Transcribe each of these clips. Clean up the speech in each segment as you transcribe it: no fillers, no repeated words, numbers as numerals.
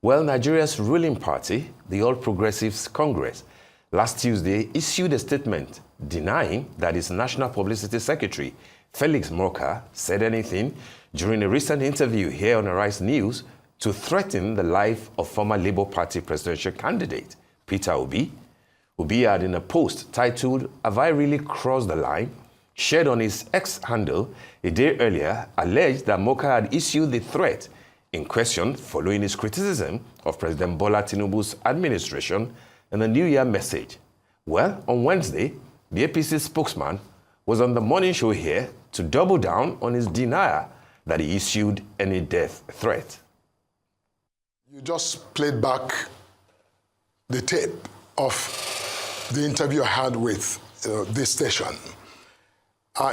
Well, Nigeria's ruling party, the All Progressives Congress, last Tuesday issued a statement denying that its National Publicity Secretary, Felix Morka, said anything during a recent interview here on Arise News to threaten the life of former Labour Party presidential candidate, Peter Obi. Obi had, in a post titled, "Have I Really Crossed the Line?" shared on his X handle a day earlier, alleged that Morka had issued the threat in question following his criticism of President Bola Tinubu's administration and the New Year message. Well, on Wednesday, the APC spokesman was on the morning show here to double down on his denial that he issued any death threat. You just played back the tape of the interview I had with this station,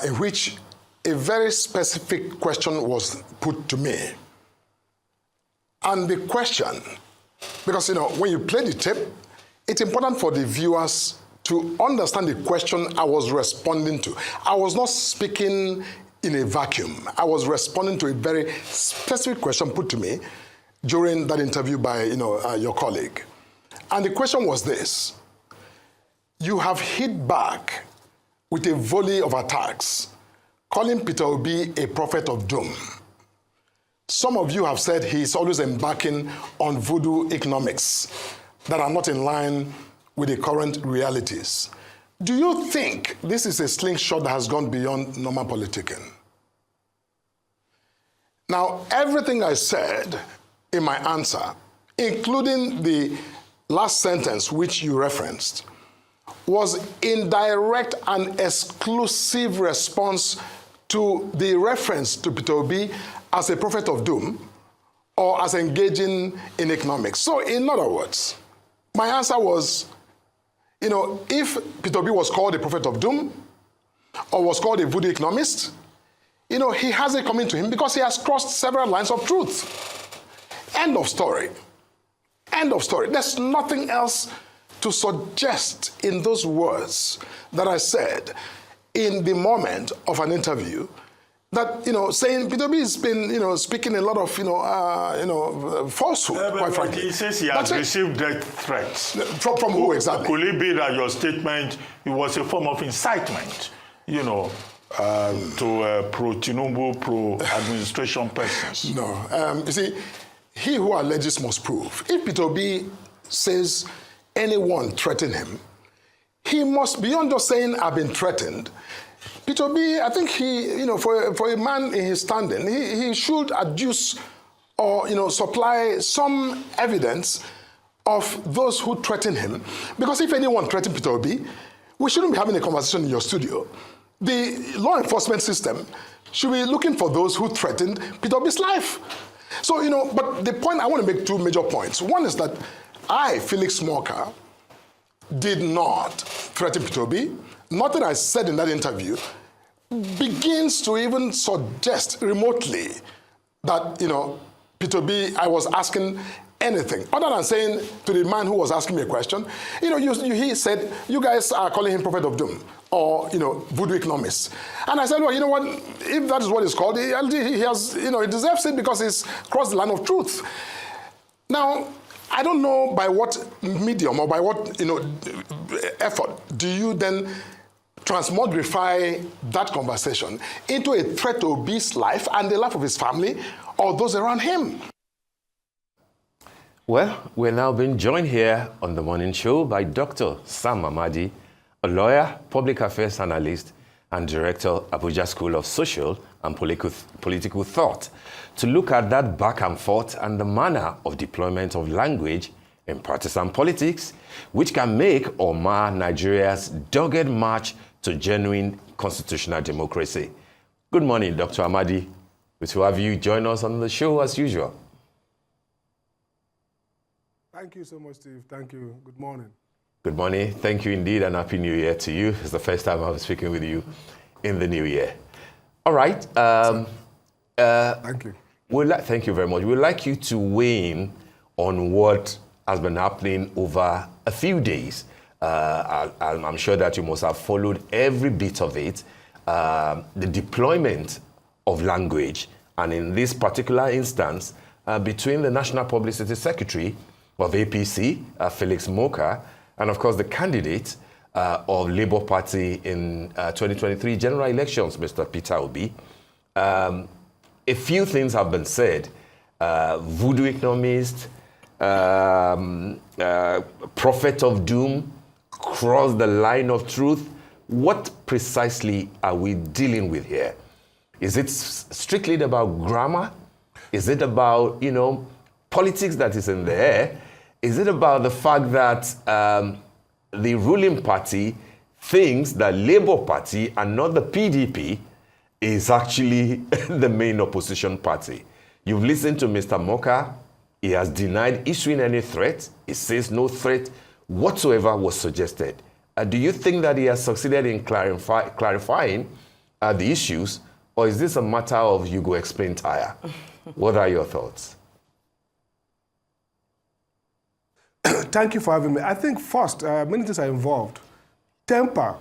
in which a very specific question was put to me. And the question, because when you play the tape, it's important for the viewers to understand the question I was responding to. I was not speaking in a vacuum. I was responding to a very specific question put to me during that interview by your colleague. And the question was this: you have hit back with a volley of attacks, calling Peter Obi a prophet of doom. Some of you have said he's always embarking on voodoo economics that are not in line with the current realities. Do you think this is a slingshot that has gone beyond normal politicking? Now, everything I said in my answer, including the last sentence which you referenced, was in direct and exclusive response to the reference to Peter Obi as a prophet of doom or as engaging in economics. So in other words, my answer was, if Peter Obi was called a prophet of doom or was called a voodoo economist, he has it coming to him because he has crossed several lines of truth. End of story. End of story. There's nothing else to suggest in those words that I said in the moment of an interview that, saying Peter Obi has been, speaking a lot of, falsehood, quite frankly. He says he has received death threats. From who exactly? Could it be that your statement, it was a form of incitement, to pro-Tinubu, pro-administration persons? No. You see, he who alleges must prove. If Peter Obi says anyone threatened him, he must, beyond just saying, I've been threatened, Peter Obi, I think he, for a man in his standing, he should adduce or, supply some evidence of those who threaten him. Because if anyone threatened Peter Obi, we shouldn't be having a conversation in your studio. The law enforcement system should be looking for those who threatened Peter Obi's life. So, but the point, I want to make two major points. One is that I, Felix Morka, did not threaten Peter Obi. Nothing I said in that interview begins to even suggest remotely that, Peter Obi, I was asking anything other than saying to the man who was asking me a question, he said, you guys are calling him prophet of doom or, voodoo economist. And I said, well, you know what, if that is what it's called, he has, he deserves it because he's crossed the line of truth. Now, I don't know by what medium or by what, effort do you then transmogrify that conversation into a threat to Obi's life and the life of his family or those around him. Well, we're now being joined here on the morning show by Dr. Sam Amadi, a lawyer, public affairs analyst, and director, Abuja School of Social and Political Thought, to look at that back and forth and the manner of deployment of language in partisan politics, which can make or mar Nigeria's dogged march to genuine constitutional democracy. Good morning, Dr. Amadi. Good to have you join us on the show as usual. Thank you so much, Steve. Thank you. Good morning. Good morning. Thank you indeed, and Happy New Year to you. It's the first time I'm speaking with you in the new year. All right. Thank you. Thank you very much. We'd like you to weigh in on what has been happening over a few days. I'm sure that you must have followed every bit of it. The deployment of language, and in this particular instance, between the National Publicity Secretary of APC, Felix Morka, and of course the candidate of Labour Party in 2023 general elections, Mr. Peter Obi. A few things have been said. Voodoo economist, prophet of doom, cross the line of truth. What precisely are we dealing with here? Is it strictly about grammar? Is it about, politics that is in the air? Is it about the fact that the ruling party thinks that Labour Party and not the PDP is actually the main opposition party? You've listened to Mr. Morka. He has denied issuing any threat. He says no threat whatsoever was suggested. Do you think that he has succeeded in clarifying the issues, or is this a matter of you go explain tire? What are your thoughts? Thank you for having me. I think first, many things are involved. Temper,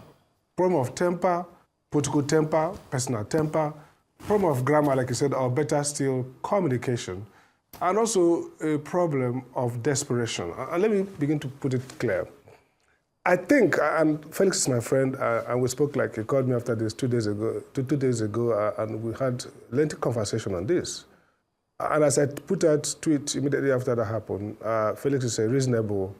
problem of temper, political temper, personal temper, problem of grammar, like you said, or better still, communication, and also a problem of desperation. And let me begin to put it clear. I think, and Felix is my friend, and we spoke, like he called me after this 2 days ago, and we had a lengthy conversation on this. And as I put out tweet immediately after that happened, Felix is a reasonable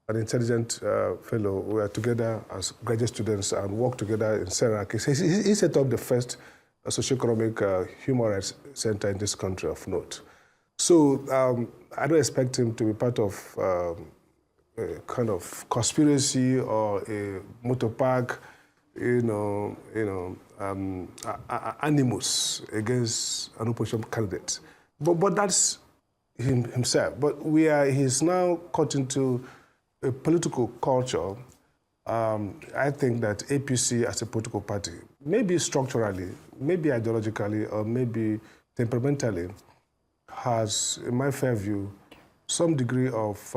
and intelligent fellow. We are together as graduate students and work together in Senac. He set up the first socioeconomic human rights center in this country of note. So I don't expect him to be part of a kind of conspiracy or a motor park, animus against an opposition candidate. But that's himself. But he's now caught into a political culture. I think that APC as a political party, maybe structurally, maybe ideologically, or maybe temperamentally, has, in my fair view, some degree of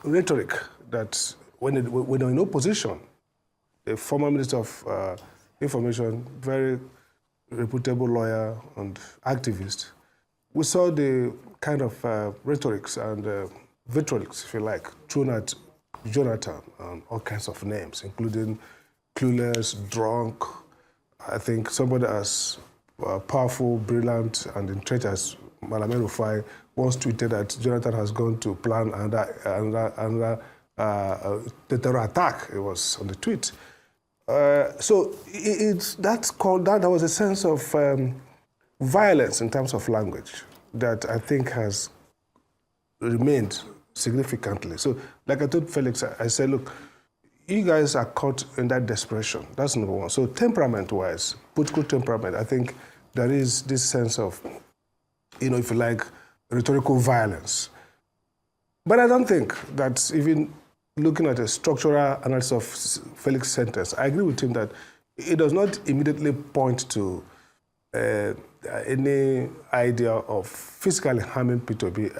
rhetoric that when they're in opposition, the former Minister of Information, very reputable lawyer and activist, we saw the kind of rhetorics and vitriolics, if you like, thrown at Jonathan and all kinds of names, including clueless, drunk. I think somebody as powerful, brilliant, and entrenched as Malame Rufai once tweeted that Jonathan has gone to plan another terror attack. It was on the tweet. So there was a sense of violence in terms of language that I think has remained significantly. So, like I told Felix, I said, look, you guys are caught in that desperation. That's number one. So, temperament-wise, political temperament, I think there is this sense of, if you like, rhetorical violence. But I don't think that even looking at a structural analysis of Felix's sentence, I agree with him that it does not immediately point to any idea of physically harming Peter Obi.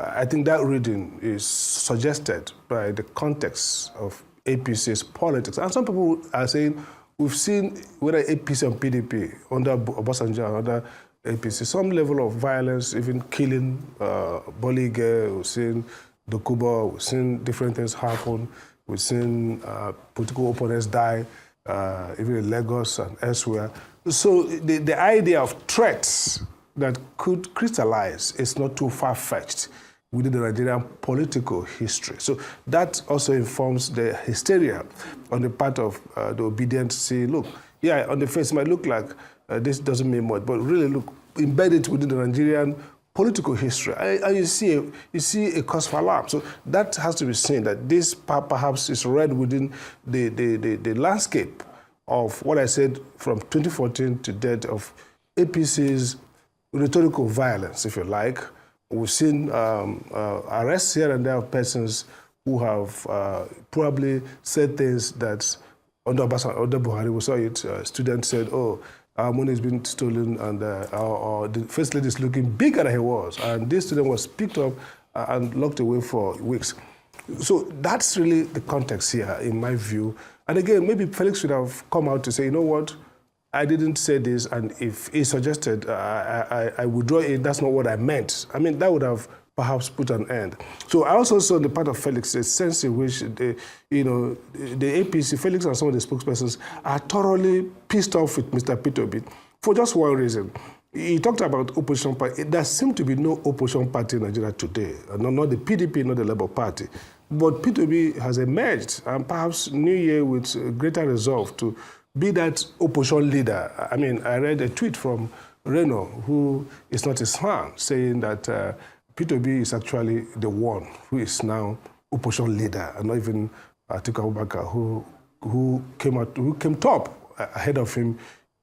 I think that reading is suggested by the context of APC's politics. And some people are saying, we've seen whether APC and PDP under Obasanjo and under APC, some level of violence, even killing, Bolige, we've seen Dokubo, we've seen different things happen, we've seen political opponents die, even in Lagos and elsewhere. So the idea of threats that could crystallize is not too far-fetched within the Nigerian political history. So that also informs the hysteria on the part of the obedient to say, look, yeah, on the face it might look like this doesn't mean much, but really look, embed it within the Nigerian political history. And you see a cause for alarm. So that has to be seen, that this perhaps is read within the landscape of what I said from 2014 to date of APC's rhetorical violence, if you like. We've seen arrests here and there of persons who have probably said things that under Buhari, we saw it, students said, oh, our money has been stolen, and the first lady is looking bigger than he was. And this student was picked up and locked away for weeks. So that's really the context here, in my view. And again, maybe Felix should have come out to say, you know what, I didn't say this, and if he suggested I withdraw it, that's not what I meant. I mean, that would have perhaps put an end. So I also saw on the part of Felix a sense in which the APC, Felix and some of the spokespersons are thoroughly pissed off with Mr. Peter Obi for just one reason. He talked about opposition party. There seems to be no opposition party in Nigeria today, not the PDP, not the Labour Party. But Peter Obi has emerged, and perhaps New Year with greater resolve to be that opposition leader. I mean, I read a tweet from Reno, who is not his fan, saying that Peter Obi is actually the one who is now opposition leader, and not even Atiku Abubakar, who came top ahead of him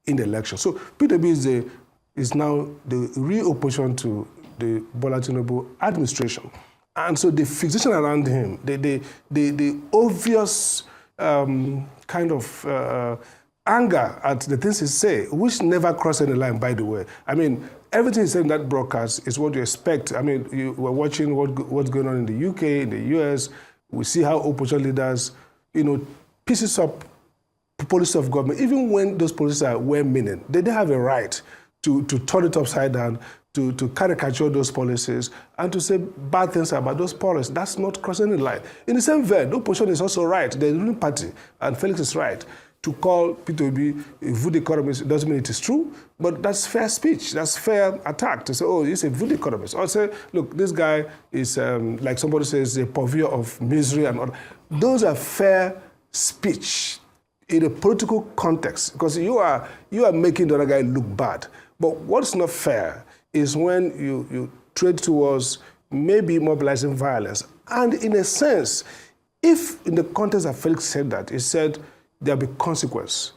in the election. So Peter Obi is now the real opposition to the Bola Tinubu administration. And so the fixation around him, the obvious kind of anger at the things he say, which never crossed any line, by the way. I mean, everything he said in that broadcast is what you expect. I mean, you were watching what's going on in the UK, in the US. We see how opposition leaders, pieces up policies of government, even when those policies are well-meaning, they have a right to turn it upside down, to caricature those policies, and to say bad things about those policies. That's not crossing the line. In the same vein, the opposition is also right. The ruling party, and Felix is right, to call Peter Obi a voodoo economist. Doesn't mean it is true, but that's fair speech. That's fair attack to say, oh, he's a voodoo economist. Or say, look, this guy is, like somebody says, a purveyor of misery and all. Those are fair speech in a political context, because you are making the other guy look bad. But what's not fair is when you trade towards maybe mobilizing violence. And in a sense, if in the context that Felix said that, he said there'll be consequence.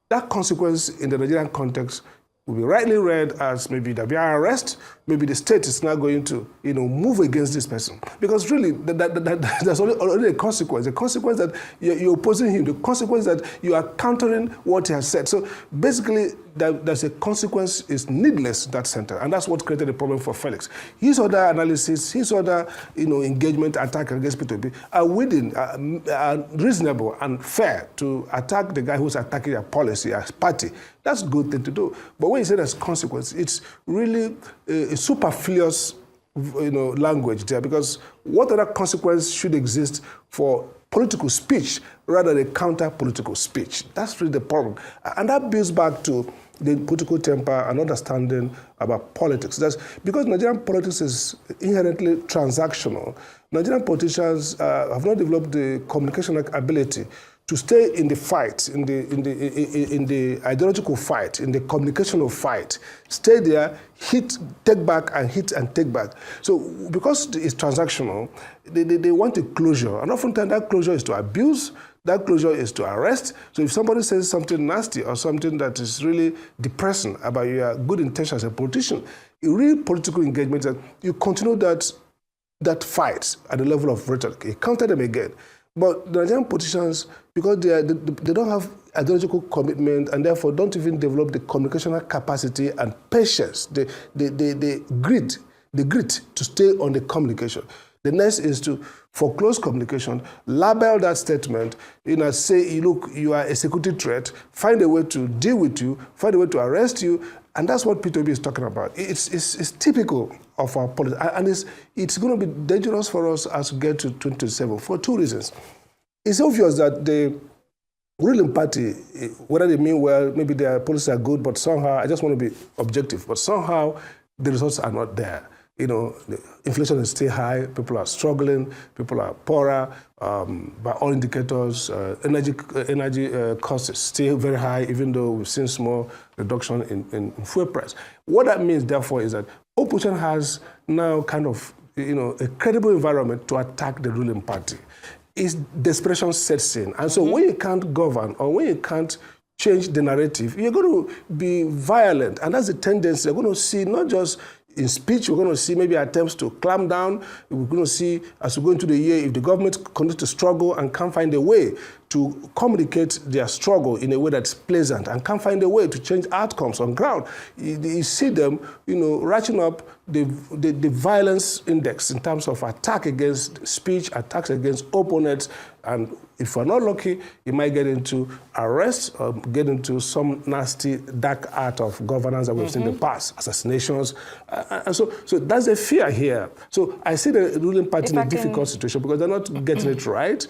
That consequence in the Nigerian context will be rightly read as maybe there'll be an arrest, maybe the state is now going to move against this person. Because really, there's already a consequence that you're opposing him, the consequence that you are countering what he has said. So basically, there's a consequence is needless in that center, and that's what created the problem for Felix. His other analysis, his other engagement, attack against Peter Obi are within, are reasonable and fair to attack the guy who's attacking a policy, a party. That's a good thing to do. But when you say there's consequence, it's really a superfluous language there, because what other consequence should exist for political speech rather than counter-political speech? That's really the problem. And that builds back to the political temper and understanding about politics. That's because Nigerian politics is inherently transactional. Nigerian politicians have not developed the communication ability to stay in the fight, in the ideological fight, in the communicational fight. Stay there, hit, take back, and hit and take back. So because it's transactional, they want a closure. And oftentimes that closure is to abuse, that closure is to arrest. So if somebody says something nasty or something that is really depressing about your good intentions as a politician, a real political engagement, that you continue that fight at the level of rhetoric. You counter them again. But the Nigerian politicians, because they don't have ideological commitment and therefore don't even develop the communicational capacity and patience, the grit to stay on the communication. The next is to foreclose communication, label that statement, say, look, you are a security threat, find a way to deal with you, find a way to arrest you, and that's what Peter Obi is talking about. It's typical of our politics, and it's going to be dangerous for us as we get to 2027 for two reasons. It's obvious that the ruling party, whether they mean well, maybe their policies are good, but somehow, I just want to be objective, but somehow the results are not there. The inflation is still high, people are struggling, people are poorer, by all indicators, energy costs is still very high, even though we've seen small reduction in fuel price. What that means, therefore, is that opposition has now kind of, a credible environment to attack the ruling party. It's desperation sets in. And so when you can't govern or when you can't change the narrative, you're going to be violent. And that's the tendency. You're going to see not just in speech, we're going to see maybe attempts to clamp down. We're going to see, as we go into the year, if the government continues to struggle and can't find a way to communicate their struggle in a way that's pleasant and can find a way to change outcomes on ground. You see them, ratcheting up the violence index in terms of attack against speech, attacks against opponents, and if we're not lucky, it might get into arrest or get into some nasty dark art of governance that we've seen in the past, assassinations. And so that's a fear here. So I see the ruling party in a difficult situation because they're not getting it right.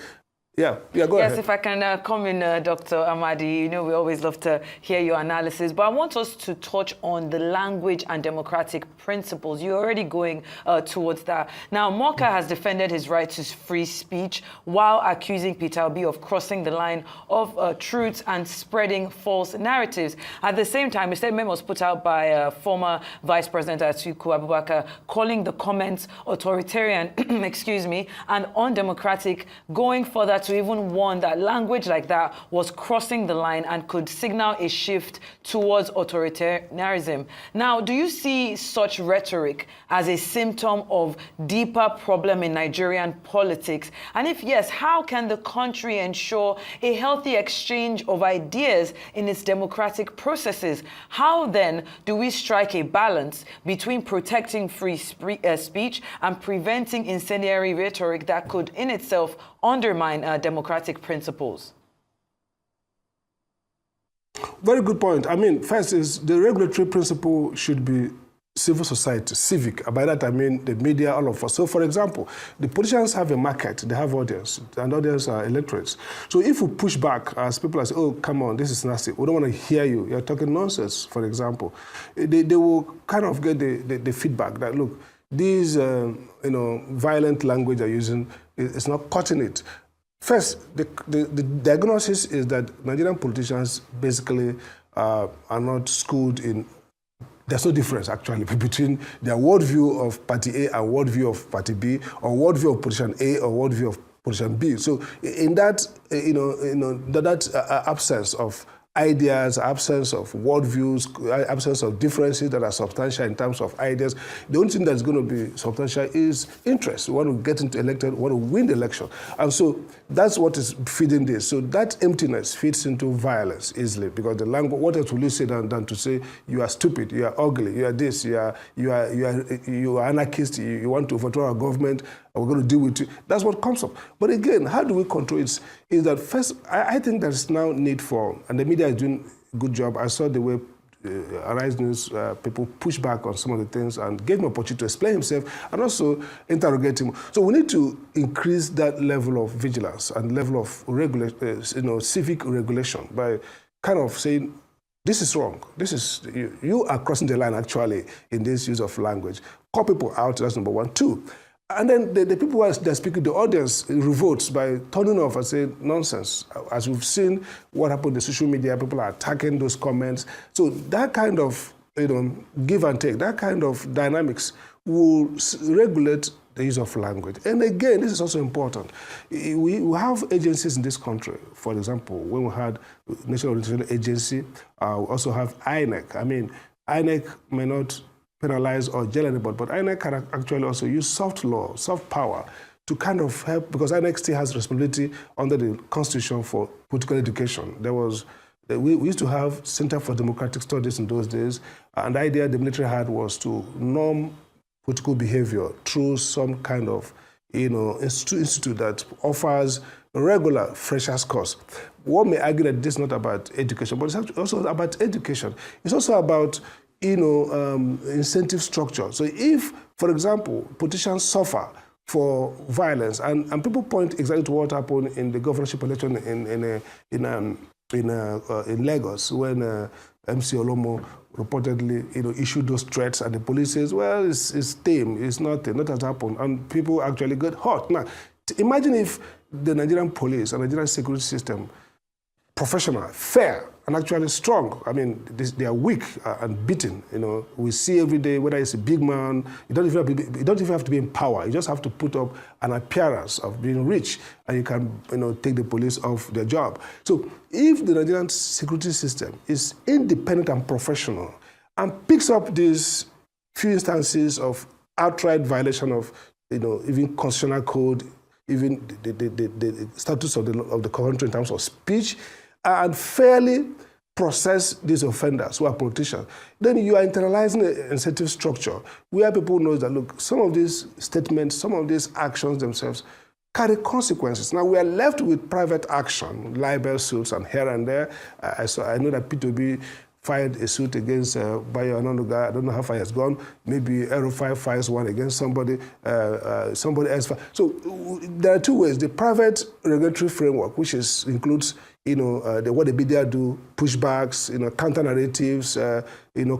Yeah, go ahead. Yes, if I can come in, Dr. Amadi, we always love to hear your analysis, but I want us to touch on the language and democratic principles. You're already going towards that. Now, Morka has defended his right to free speech while accusing Peter Obi of crossing the line of truth and spreading false narratives. At the same time, a statement was put out by former Vice President Atiku Abubakar calling the comments authoritarian, excuse me, and undemocratic, going further to even warn that language like that was crossing the line and could signal a shift towards authoritarianism. Now, do you see such rhetoric as a symptom of deeper problem in Nigerian politics? And if yes, how can the country ensure a healthy exchange of ideas in its democratic processes? How then do we strike a balance between protecting free speech and preventing incendiary rhetoric that could in itself undermine democratic principles? Very good point. I mean, first is the regulatory principle should be civil society, civic. By that I mean the media, all of us. So for example, the politicians have a market, they have audience, and audience are electorates. So if we push back, as people are saying, oh, come on, this is nasty, we don't want to hear you, you're talking nonsense, for example, they will kind of get the feedback that, look, these violent language they're using, it's not cutting it. First, the diagnosis is that Nigerian politicians basically are not schooled in. There's no difference actually between their worldview of Party A and worldview of Party B, or worldview of Position A or worldview of Position B. So in that, that absence of ideas, absence of worldviews, absence of differences that are substantial in terms of ideas. The only thing that's going to be substantial is interest. We want to get into elected, we want to win the election. And so that's what is feeding this. So that emptiness feeds into violence easily, because the language, what else will you say than to say you are stupid, you are ugly, you are this, you are anarchist, you want to overthrow our government, and we're going to deal with it. That's what comes up. But again, how do we control it? Is that first, I think there's now need for, and the media is doing a good job. I saw the way Arise News people push back on some of the things and gave him an opportunity to explain himself and also interrogate him. So we need to increase that level of vigilance and level of civic regulation by kind of saying, this is wrong. This is, you are crossing the line actually in this use of language. Call people out, that's number one. Two, and then the people who are speaking, the audience revolts by turning off and saying nonsense. As we've seen what happened in social media, people are attacking those comments. So that kind of give and take, that kind of dynamics will regulate the use of language. And again, this is also important. We have agencies in this country. For example, when we had National Orientation Agency, we also have INEC. I mean, INEC may not penalize or jail anybody, but INEC can actually also use soft law, soft power to kind of help, because INEC still has responsibility under the Constitution for political education. We used to have Center for Democratic Studies in those days, and the idea the military had was to norm political behavior through some kind of institute that offers regular freshers course. One may argue that this is not about education, but it's also about education. It's also about incentive structure. So if, for example, politicians suffer for violence, and people point exactly to what happened in the governorship election in Lagos when MC Olomo reportedly issued those threats, and the police says, well, it's tame, it's nothing, nothing has happened, and people actually get hurt. Now, imagine if the Nigerian police and Nigerian security system, professional, fair, and actually strong. I mean, they are weak and beaten. We see every day, whether it's a big man, you don't even have to be in power. You just have to put up an appearance of being rich, and you can, take the police off their job. So if the Nigerian security system is independent and professional and picks up these few instances of outright violation of, even constitutional code, even the status of the country in terms of speech, and fairly process these offenders who are politicians, then you are internalizing an incentive structure where people know that, look, some of these statements, some of these actions themselves carry consequences. Now we are left with private action, libel suits, and here and there. I know that Peter Obi filed a suit against Bayo Onanuga. I don't know how far he has gone. Maybe Aero5 files one against somebody else. So there are two ways. The private regulatory framework, which includes what the media do, pushbacks, counter narratives,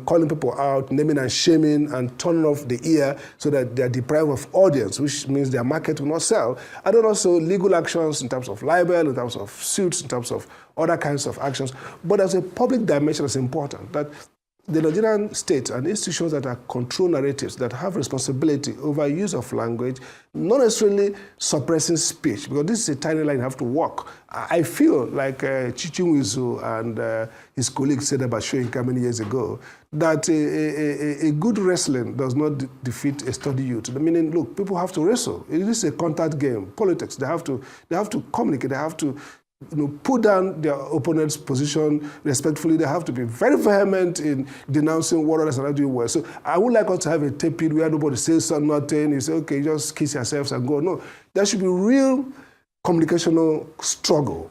calling people out, naming and shaming, and turning off the ear so that they are deprived of audience, which means their market will not sell. And then also legal actions in terms of libel, in terms of suits, in terms of other kinds of actions. But there's a public dimension that's important, that the Nigerian state and institutions that are control narratives, that have responsibility over use of language, not necessarily suppressing speech, because this is a tiny line you have to walk. I feel like Chichinwizu and his colleagues said about Shoyinka many years ago, that a good wrestling does not defeat a sturdy youth. Meaning, look, people have to wrestle. It is a contact game. Politics, they have to communicate, they have to put down their opponent's position respectfully. They have to be very vehement in denouncing what others are not doing well. So I would like us to have a tape where nobody says nothing. You say, okay, just kiss yourselves and go. No, there should be real communicational struggle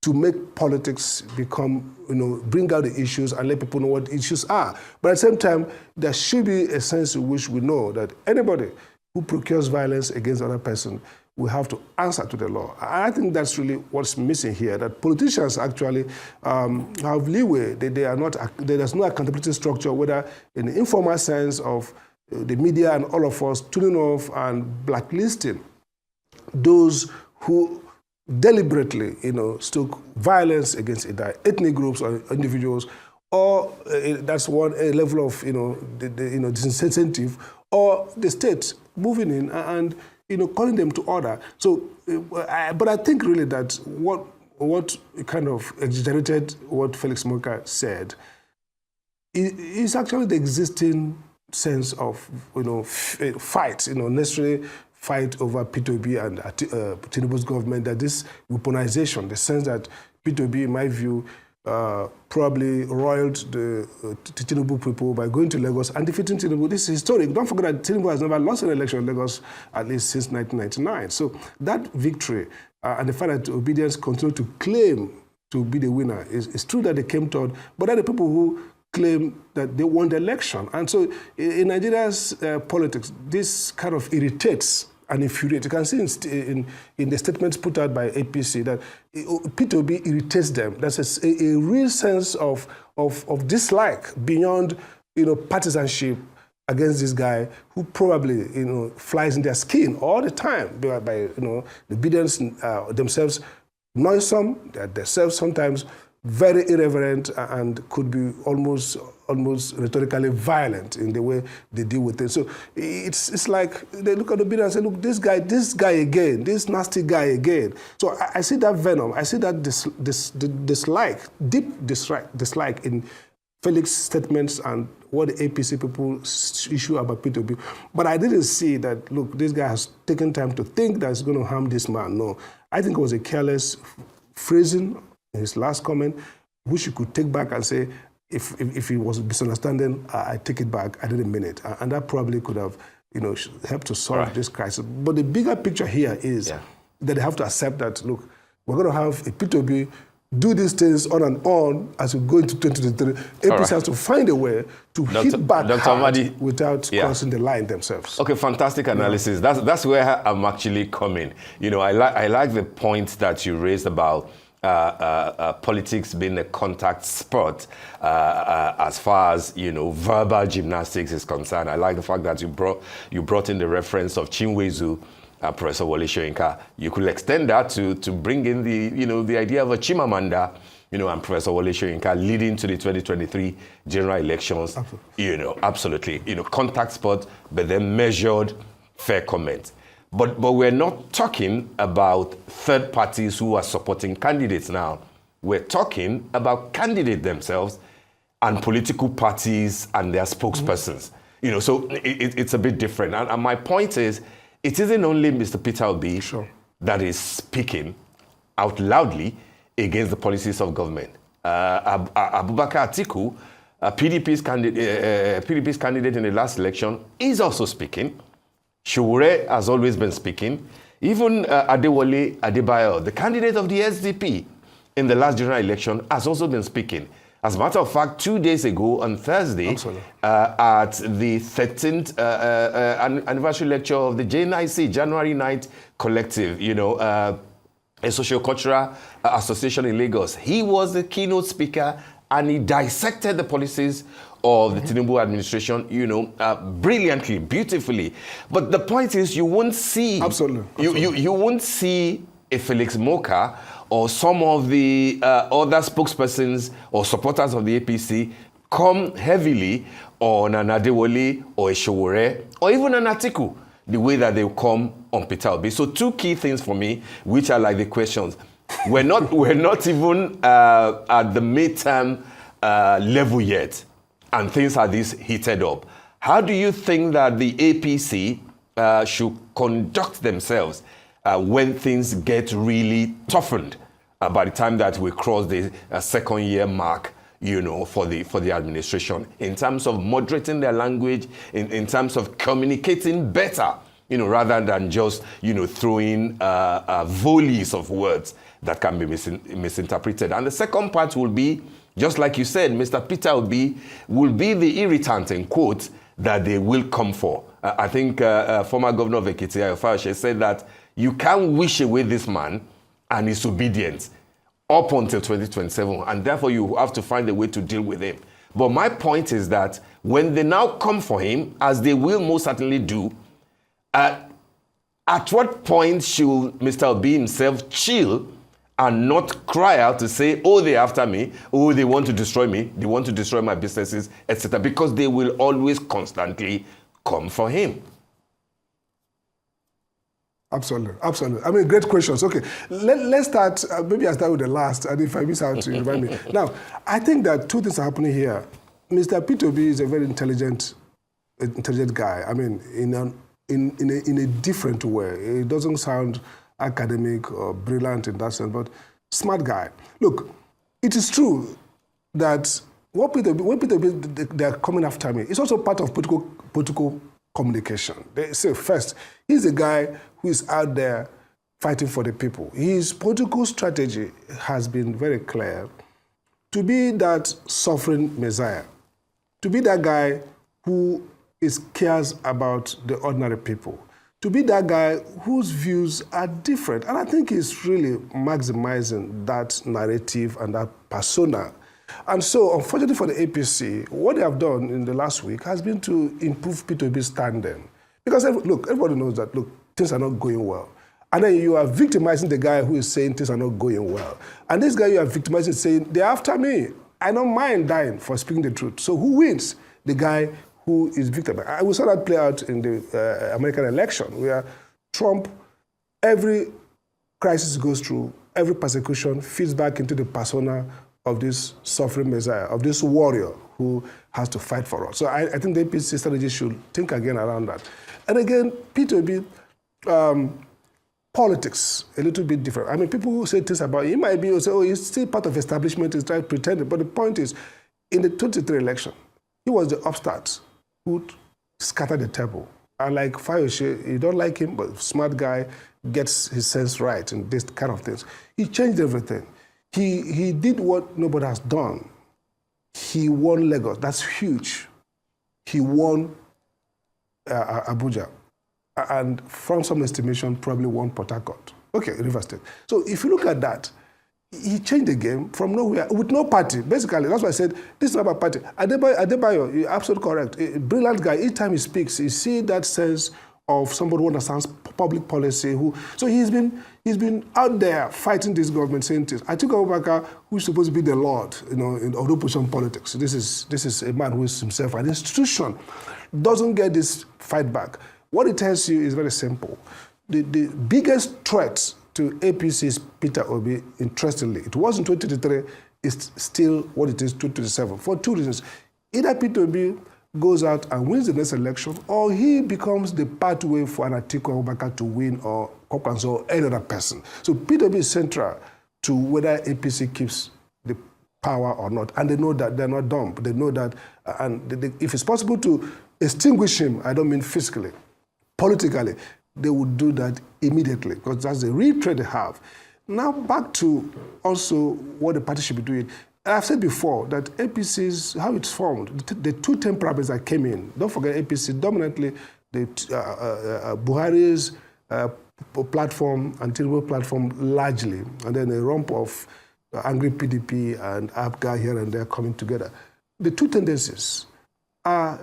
to make politics become, bring out the issues and let people know what issues are. But at the same time, there should be a sense in which we know that anybody who procures violence against another person we have to answer to the law. I think that's really what's missing here, that politicians actually have leeway. There's no accountability structure, whether in the informal sense of the media and all of us tuning off and blacklisting those who deliberately, stoke violence against either ethnic groups or individuals, or that's one level of, disincentive, or the state moving in and calling them to order. So, but I think really that what kind of exaggerated what Felix Morka said is actually the existing sense of, fight, necessary fight over Peter Obi and Tinubu's government, that this weaponization, the sense that Peter Obi, in my view, probably roiled the Tinubu people by going to Lagos and defeating Tinubu. This is historic. Don't forget that Tinubu has never lost an election in Lagos, at least since 1999. So that victory and the fact that Obedience continue to claim to be the winner is true that they came third, but there are the people who claim that they won the election. And so in Nigeria's politics, this kind of irritates and infuriates. You can see in the statements put out by APC that Peter Obi irritates them. That's a real sense of dislike beyond partisanship against this guy who probably flies in their skin all the time by the obedience themselves noisome, themselves sometimes very irreverent, and could be almost rhetorically violent in the way they deal with it. So it's like they look at the video and say, look, this guy again, this nasty guy again. So I see that venom, I see that deep dislike in Felix's statements and what the APC people issue about Peter Obi. But I didn't see that, look, this guy has taken time to think that it's going to harm this man. No, I think it was a careless phrasing in his last comment, which you could take back and say, if it was a misunderstanding, I take it back, I didn't mean it. And that probably could have, helped to solve this crisis. But the bigger picture here is that they have to accept that, look, we're going to have a Peter Obi do these things on and on as we go into 2023. APC has to find a way to hit back Dr. hard Amadi, without crossing the line themselves. Okay, fantastic analysis. That's where I'm actually coming. I like the point that you raised about politics being a contact sport as far as verbal gymnastics is concerned. I like the fact that you brought in the reference of Chinwezu, Professor Wole Soyinka. You could extend that to bring in the idea of a Chimamanda, and Professor Wole Soyinka leading to the 2023 general elections. Absolutely. Contact sport, but then measured, fair comment. But we're not talking about third parties who are supporting candidates now. We're talking about candidates themselves and political parties and their spokespersons. So it's a bit different. And my point is, it isn't only Mr. Peter Obi that is speaking out loudly against the policies of government. Abubakar Atiku, PDP's candidate in the last election, is also speaking. Shure has always been speaking. Even Adewale Adebayo, the candidate of the SDP in the last general election, has also been speaking. As a matter of fact, 2 days ago on Thursday, at the 13th anniversary lecture of the JNIC, January Night Collective, a socio-cultural association in Lagos, he was the keynote speaker and he dissected the policies of the Tinubu administration, brilliantly, beautifully. But the point is, you won't see... Absolutely. You won't see a Felix Morka or some of the other spokespersons or supporters of the APC come heavily on an Adewale or a Sowore or even an Atiku, the way that they come on Peter Obi. So 2 key things for me, which are like the questions. We're not even at the midterm level yet, and things are this heated up. How do you think that the APC should conduct themselves when things get really toughened by the time that we cross the second year mark, for the administration, in terms of moderating their language, in terms of communicating better, rather than just, throwing volleys of words that can be misinterpreted. And the second part will be, just like you said, Mr. Peter Obi will be the irritant, in quotes, that they will come for. I think former governor of Ekiti, Ayofashe, said that you can't wish away this man and his obedience up until 2027, and therefore you have to find a way to deal with him. But my point is that when they now come for him, as they will most certainly do, at what point should Mr. Obi himself chill and not cry out to say, oh, they're after me, oh, they want to destroy me, they want to destroy my businesses, etc., because they will always constantly come for him? Absolutely, absolutely. I mean, great questions. Okay, let's start, maybe I'll start with the last, and if I miss out, you remind me. Now, I think that 2 things are happening here. Mr. Peter Obi is a very intelligent guy. I mean, in a different way. It doesn't sound academic or brilliant in that sense, but smart guy. Look, it is true that when Peter Obi, they're coming after me, it's also part of political communication. They say, first, he's a guy who is out there fighting for the people. His political strategy has been very clear: to be that suffering messiah, to be that guy who cares about the ordinary people, to be that guy whose views are different. And I think he's really maximizing that narrative and that persona. And so, unfortunately for the APC, what they have done in the last week has been to improve Peter Obi's standing. Because, look, everybody knows that, look, things are not going well. And then you are victimizing the guy who is saying things are not going well. And this guy you are victimizing is saying, they're after me. I don't mind dying for speaking the truth. So who wins? The guy who is victimized. We saw that play out in the American election, where Trump, every crisis goes through, every persecution feeds back into the persona of this suffering messiah, of this warrior who has to fight for us. So I think the APC strategy should think again around that. And again, Peter Obi, politics, a little bit different. I mean, people who say things about him, he might be, say, oh, he's still part of establishment, he's trying to pretend it. But the point is, in the 2023 election, he was the upstart who scattered the table. And like Fayose, you don't like him, but smart guy, gets his sense right and this kind of things. He changed everything. He did what nobody has done. He won Lagos. That's huge. He won Abuja. And from some estimation, probably won Port Harcourt. Okay, River State. So if you look at that, he changed the game from nowhere, with no party. Basically, that's why I said, this is not about party. Adebayo, you're absolutely correct. A brilliant guy. Each time he speaks, you see that sense of somebody who understands public policy. So he's been out there fighting this government, saying this. I think Abubakar, who's supposed to be the Lord, in opposition politics. This is a man who is himself an institution, doesn't get this fight back. What it tells you is very simple. The biggest threat to APC is Peter Obi, interestingly. It was in 2023, it's still what it is 2027, for 2 reasons. Either Peter Obi goes out and wins the next election, or he becomes the pathway for an Atiku Abubakar to win or Kwakwanso or any other person. So Peter Obi is central to whether APC keeps the power or not. And they know that they're not dumb. They know that, if it's possible to extinguish him, I don't mean physically, politically, they would do that immediately, because that's the real threat they have. Now back to also what the party should be doing. I've said before that APC's, how it's formed, the two temperaments that came in, don't forget APC dominantly, the Buhari's platform and Tinubu platform largely, and then a rump of angry PDP and Abuja here and there coming together. The two tendencies are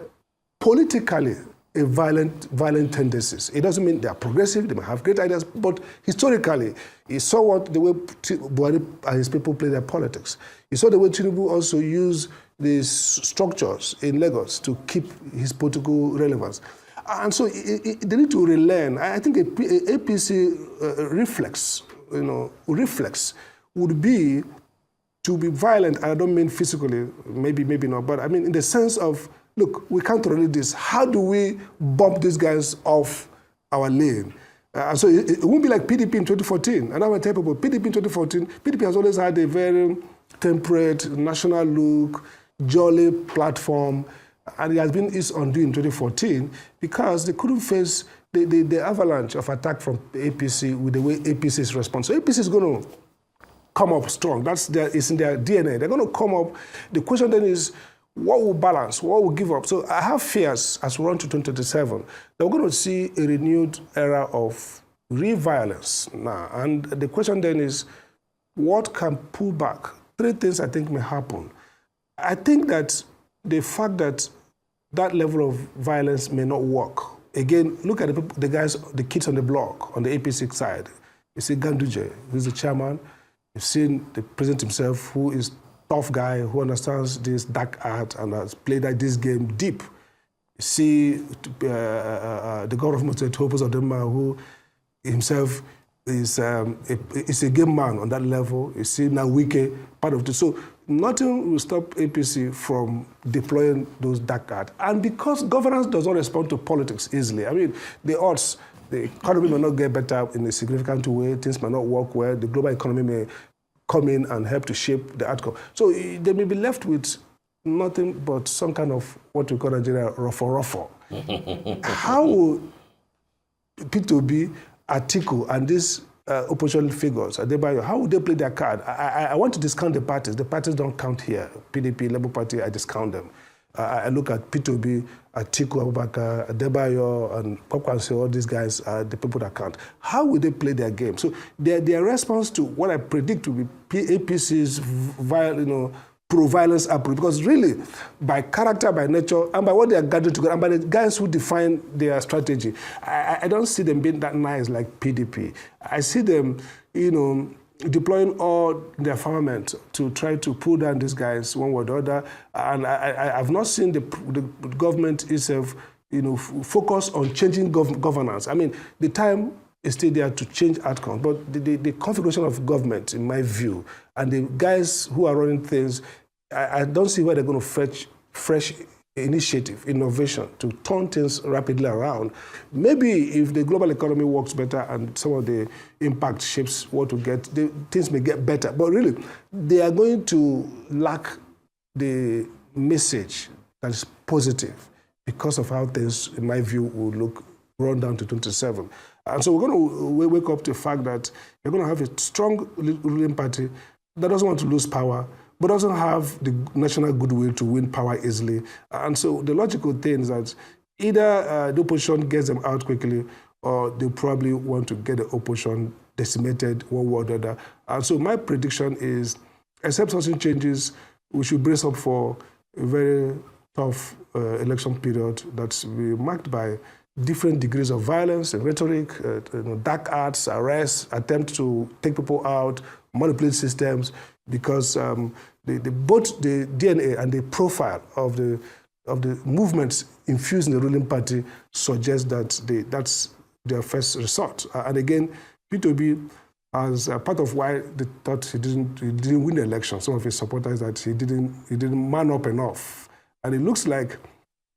politically violent tendencies. It doesn't mean they are progressive, they may have great ideas, but historically, you saw what the way Buhari and his people play their politics. You saw the way Tinubu also used these structures in Lagos to keep his political relevance. And so they need to relearn. I think a APC reflex would be to be violent. And I don't mean physically, maybe not, but I mean in the sense of, look, we can't tolerate this. How do we bump these guys off our lane? And so it won't be like PDP in 2014. And I will tell people, PDP in 2014, PDP has always had a very temperate, national look, jolly platform, and it has been its undoing in 2014 because they couldn't face the avalanche of attack from APC with the way APC is responding. So APC is going to come up strong. It's in their DNA. They're going to come up. The question then is, what will balance? What will give up? So I have fears as we run to 2027 that we're going to see a renewed era of reviolence now. And the question then is, what can pull back? Three things I think may happen. I think that the fact that that level of violence may not work. Again, look at the guys, the kids on the block, on the APC side. You see Ganduje, who's the chairman. You've seen the president himself, who is tough guy, who understands this dark art and has played this game deep. You see the government of Hopes of Denmark, who himself is a game man on that level. You see now Wike, part of this. So nothing will stop APC from deploying those dark art. And because governance does not respond to politics easily, I mean, the odds, the economy may not get better in a significant way, things may not work well, the global economy may come in and help to shape the outcome. So they may be left with nothing but some kind of what we call in Nigeria ruffle. How will Peter Obi, Atiku, and these opposition figures, how would they play their card? I want to discount the parties. The parties don't count here. PDP, Labour Party, I discount them. I look at Peter Obi, Atiku Abubakar, Adebayo, and Kwakwanso, all these guys are the people that count. How will they play their game? So their response to what I predict will be APC's pro-violence approach, because really, by character, by nature, and by what they are gathering together, and by the guys who define their strategy, I don't see them being that nice like PDP. I see them, deploying all their firmament to try to pull down these guys one way or the other. And I've not seen the government itself, focus on changing governance. I mean, the time is still there to change outcomes, but the configuration of government, in my view, and the guys who are running things, I don't see where they're going to fetch fresh initiative, innovation to turn things rapidly around. Maybe if the global economy works better and some of the impact shapes what we get, things may get better. But really, they are going to lack the message that is positive because of how things, in my view, will run down to 27. And so we're going to wake up to the fact that you're going to have a strong ruling party that doesn't want to lose power, but doesn't have the national goodwill to win power easily. And so the logical thing is that either the opposition gets them out quickly, or they probably want to get the opposition decimated one way or the other. And so my prediction is, except something changes, we should brace up for a very tough election period that's marked by different degrees of violence and rhetoric, dark arts, arrests, attempt to take people out, manipulate systems, because both the DNA and the profile of the movements infused in the ruling party suggest that that's their first resort. And again, Peter Obi, as part of why they thought he didn't win the election, some of his supporters, that he didn't man up enough. And it looks like,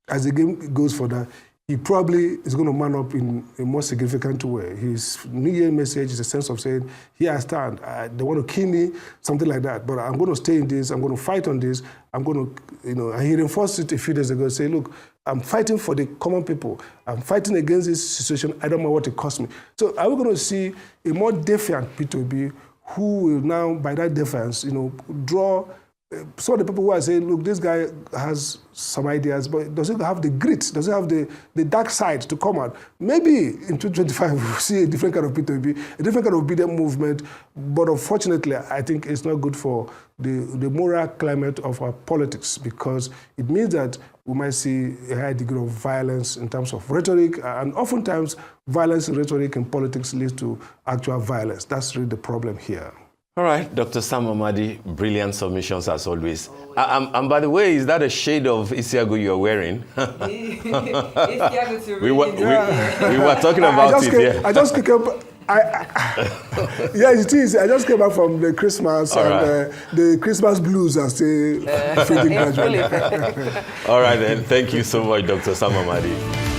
as the game goes further, he probably is going to man up in a more significant way. His New Year message is a sense of saying, here I stand. They want to kill me, something like that. But I'm going to stay in this. I'm going to fight on this. I'm going to, and he reinforced it a few days ago, say, look, I'm fighting for the common people. I'm fighting against this situation. I don't know what it costs me. So are we going to see a more defiant Peter Obi who will now, by that defiance, draw some of the people who are saying, look, this guy has some ideas, but does he have the grit? Does he have the dark side to come out? Maybe in 2025 we'll see a different kind of Peter Obi, a different kind of obedient movement, but unfortunately I think it's not good for the moral climate of our politics, because it means that we might see a high degree of violence in terms of rhetoric, and oftentimes violence in rhetoric in politics leads to actual violence. That's really the problem here. All right, Dr. Sam Amadi, brilliant submissions as always. And by the way, is that a shade of Isiagu you're wearing? we were talking about it. I just came up. Yes, it is. I just came back from the Christmas, and the Christmas blues are still fading gradually. All right, then. Thank you so much, Dr. Sam Amadi.